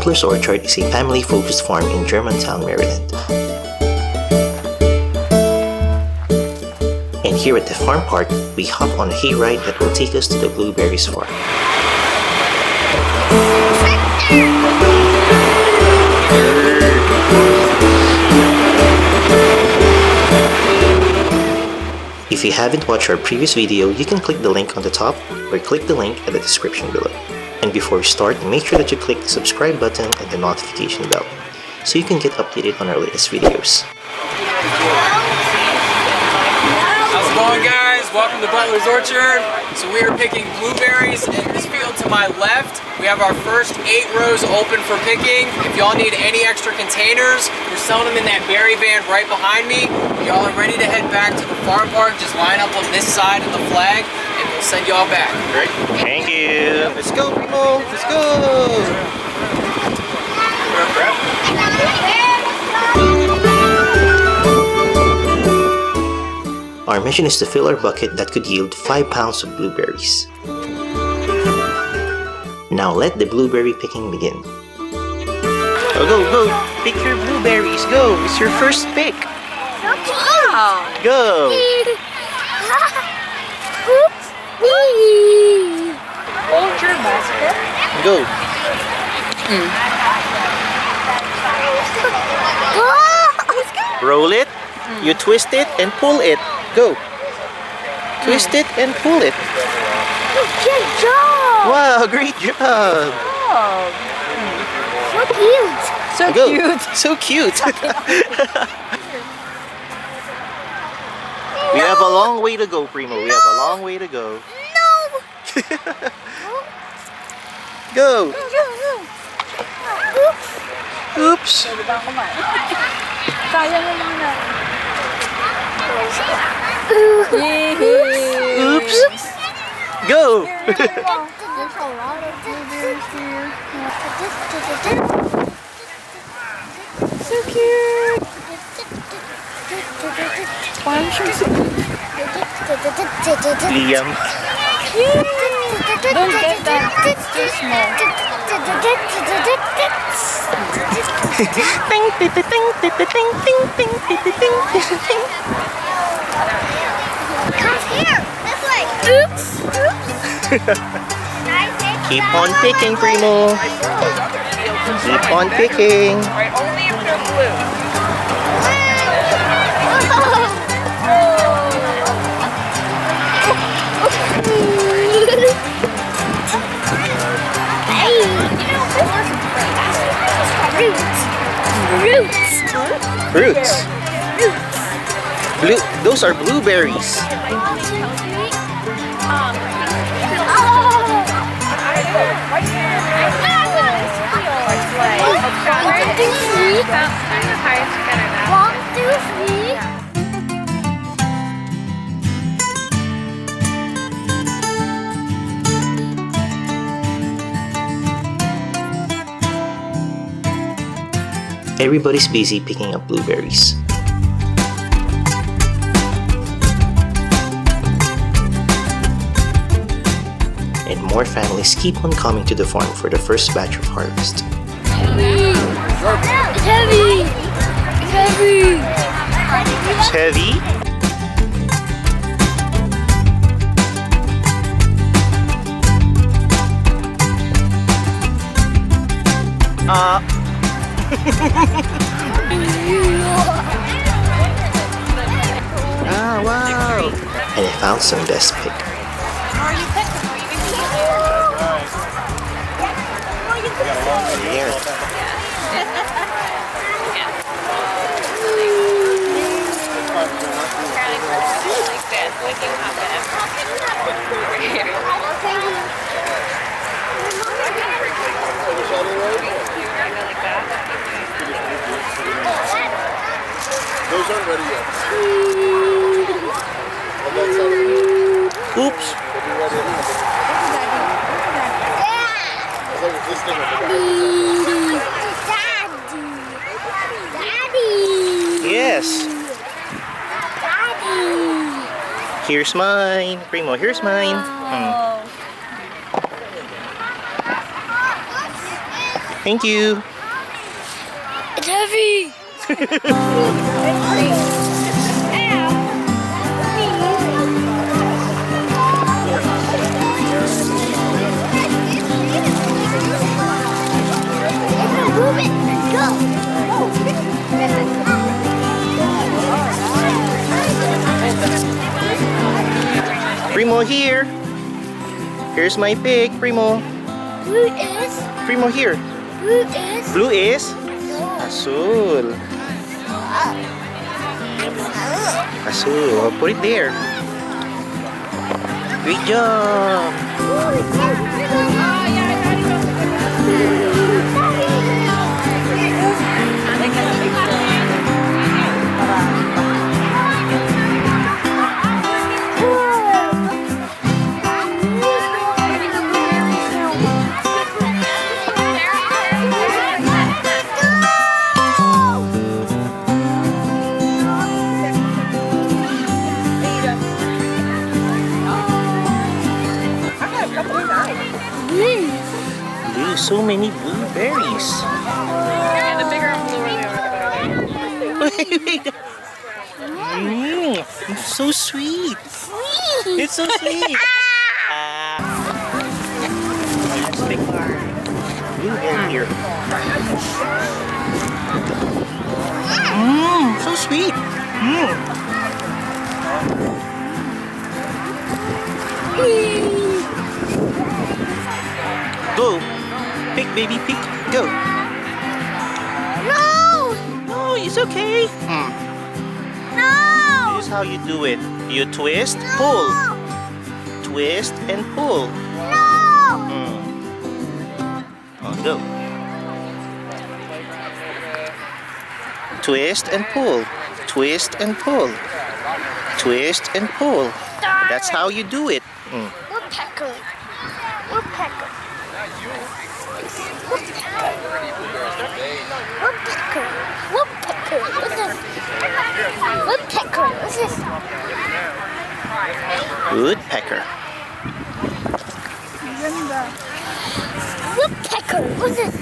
Butler's Orchard is a family-focused farm in Germantown, Maryland. And here at the farm park, we hop on a hayride that will take us to the Blueberries farm. If you haven't watched our previous video, you can click the link on the top or click the link at the description below. And before we start, make sure that you click the subscribe button and the notification bell so you can get updated on our latest videos. How's it going, guys? Welcome to Butler's Orchard. So we are picking blueberries in this field to my left. We have our first 8 rows open for picking. If y'all need any extra containers, we're selling them in that berry van right behind me. Y'all are ready to head back to the farm park. Just line up on this side of the flag and we'll send y'all back. Great. Thank you. Let's go, Primo. Let's go. Our mission is to fill our bucket that could yield 5 pounds of blueberries. Now let the blueberry picking begin. Oh, go! Pick your blueberries, go! It's your first pick! Wow! Go! Hold your basket. Go! Roll it, you twist it and pull it. Go! Twist it and pull it. Good job! Wow, great job! So cute! So Go. cute! So cute! We have a long way to go, Primo. We have a long way to go. No! Go! Oops! Oops! Go! There's a lot of blueberries here. So cute! Liam. Don't get that. It's too small. Come here. This way. Oops. Keep on picking, Primo. Keep on picking. Right, only if they're blue. Fruits. Blue. Those are blueberries. Everybody's busy picking up blueberries. And more families keep on coming to the farm for the first batch of harvest. It's heavy! It's heavy! It's heavy. Ah, wow! And I found some best pick. Here. Those aren't ready yet. Oops! Yes! Here's mine. Primo, here's mine. Thank you. It's heavy. Move it. Go. Primo here. Here's my pig, Primo. Blue is. Primo here. Blue is. Blue is Azul. Azul. Oh, put it there. Great job. Blue, so many blueberries. And the bigger and bluer they are, the better. It's so sweet. It's so sweet. Let's pick our blueberry here. So sweet. Go. Pick, baby, pick. Go. No. No, it's okay. No. This is how you do it. You twist, pull. Twist and pull. No. Oh, go. Twist and pull. Twist and pull. Twist and pull. That's how you do it. Woodpecker. Woodpecker. Woodpecker. Woodpecker. What's this? Woodpecker. What's this? Woodpecker. Woodpecker. What's this?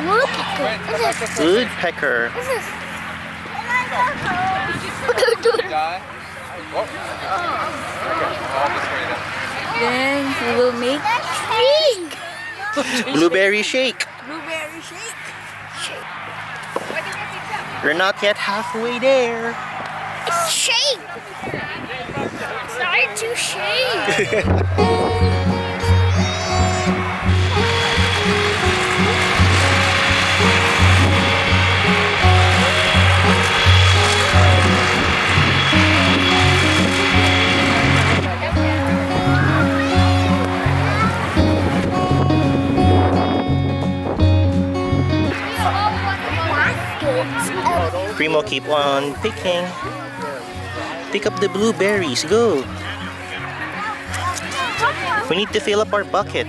Woodpecker. What's this? Woodpecker. What's this? Then we will make Shake. Blueberry shake. Blueberry shake. We're not yet halfway there. It's shake. Start to shake. Primo, keep on picking. Pick up the blueberries. Go. We need to fill up our bucket.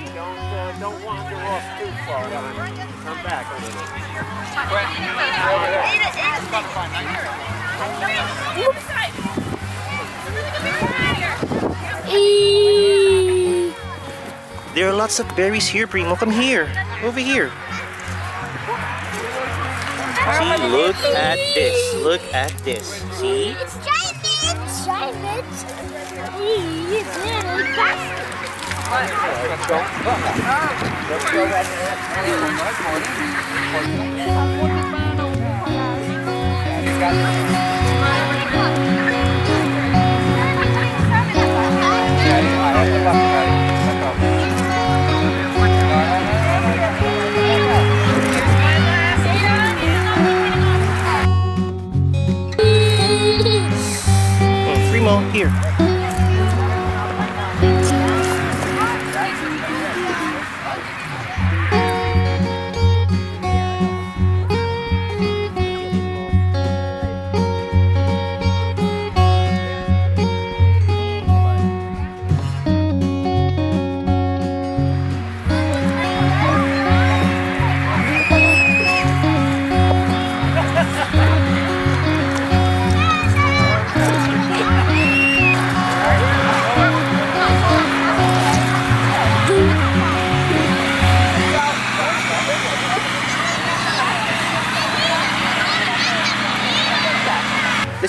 Don't wander off too far. Come back a little. There are lots of berries here, Primo. Come here. Over here. See, look at this. Look at this. See? It's giant. Giant. It's little basket. Primo, here.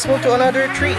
let's move to another tree.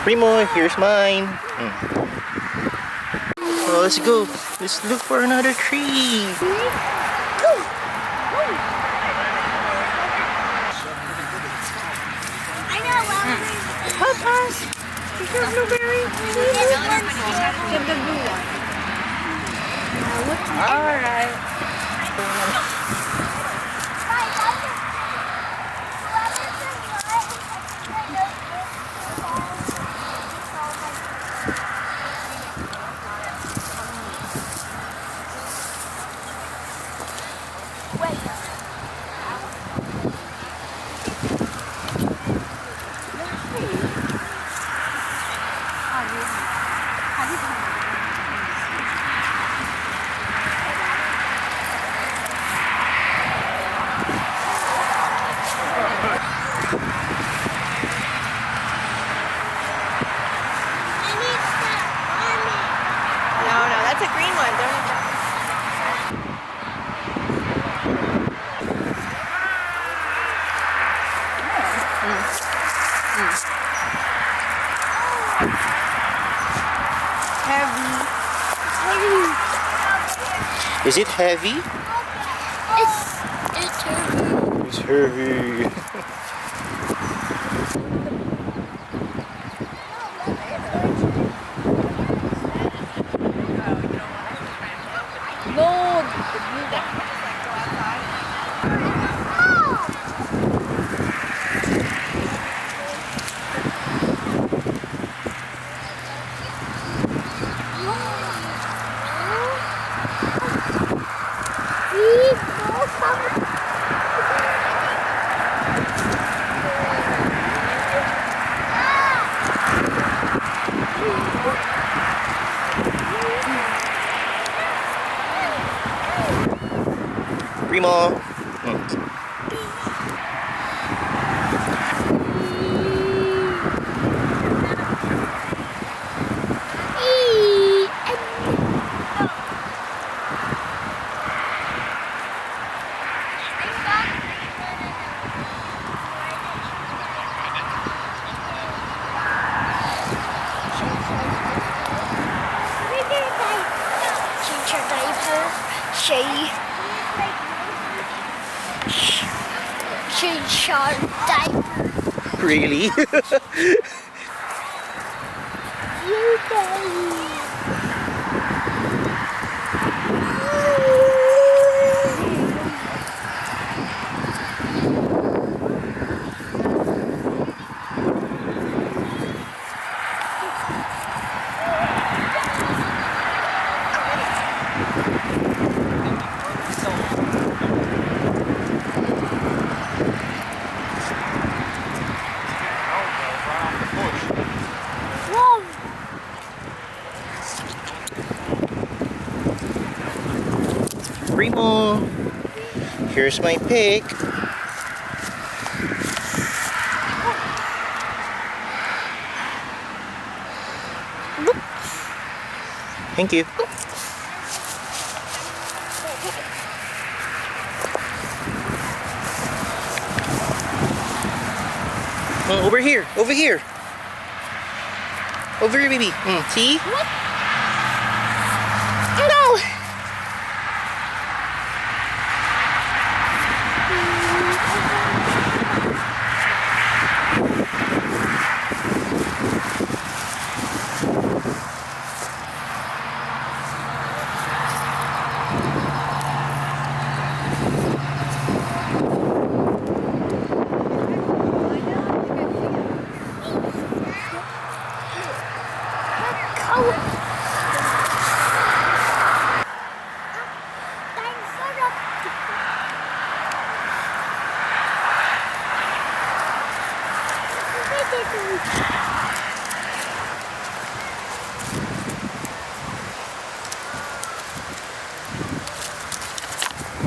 Primo, here's mine. Well, let's go. Let's look for another tree. Help us! Is there a blueberry? Get the blue one. Alright. That's a green one, don't you? Heavy. Is it heavy? It's heavy. It's heavy. No, Primo. Change your diaper. Really? You daddy. Primo, here's my pick. Thank you. Over here, over here. Over here, baby. See? No!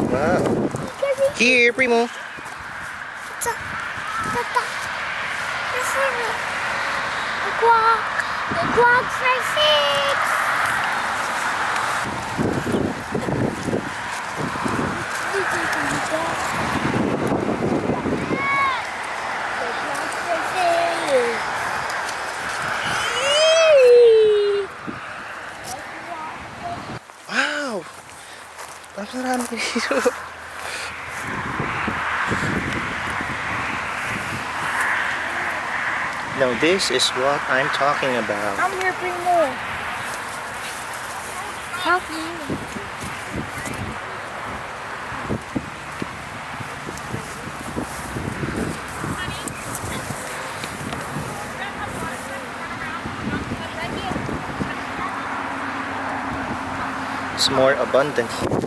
Wow. Here, Primo. The quacks are six. Wow. Ang marami dito. Now this is what I'm talking about. Come here, Primo. Help me. It's more abundant here.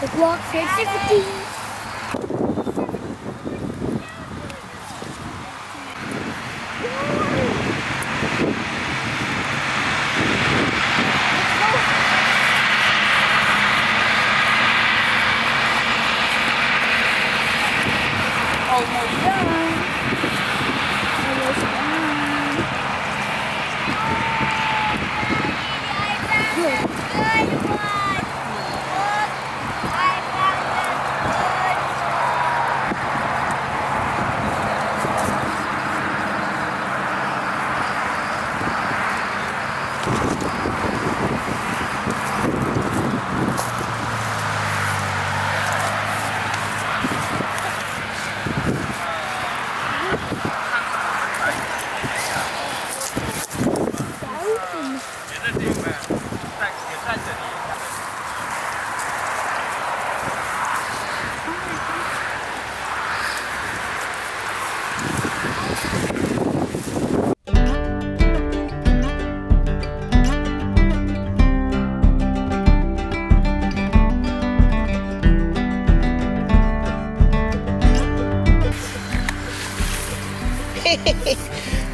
The clock says 50. Almost done. Almost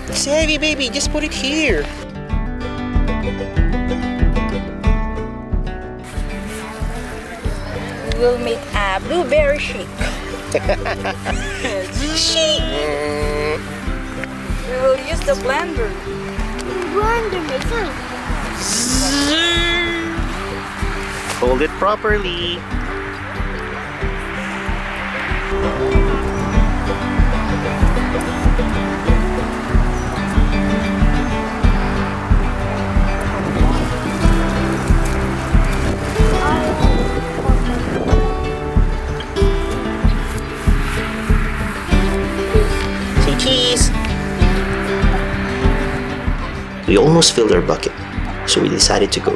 It's heavy, baby. Just put it here. We'll make a blueberry shake. We'll use the blender. Blender makes sense. Hold it properly. Say cheese. We almost filled our bucket, so we decided to go.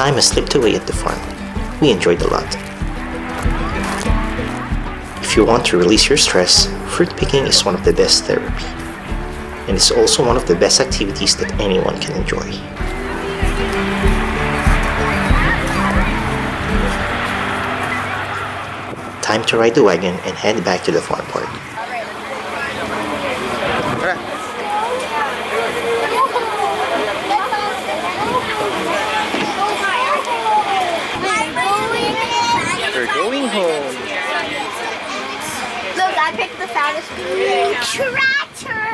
time has slipped away at the farm. We enjoyed a lot. If you want to release your stress, fruit picking is one of the best therapy. And it's also one of the best activities that anyone can enjoy. Time to ride the wagon and head back to the farm park. We're going home. Look, I picked the fattest food. Tractor!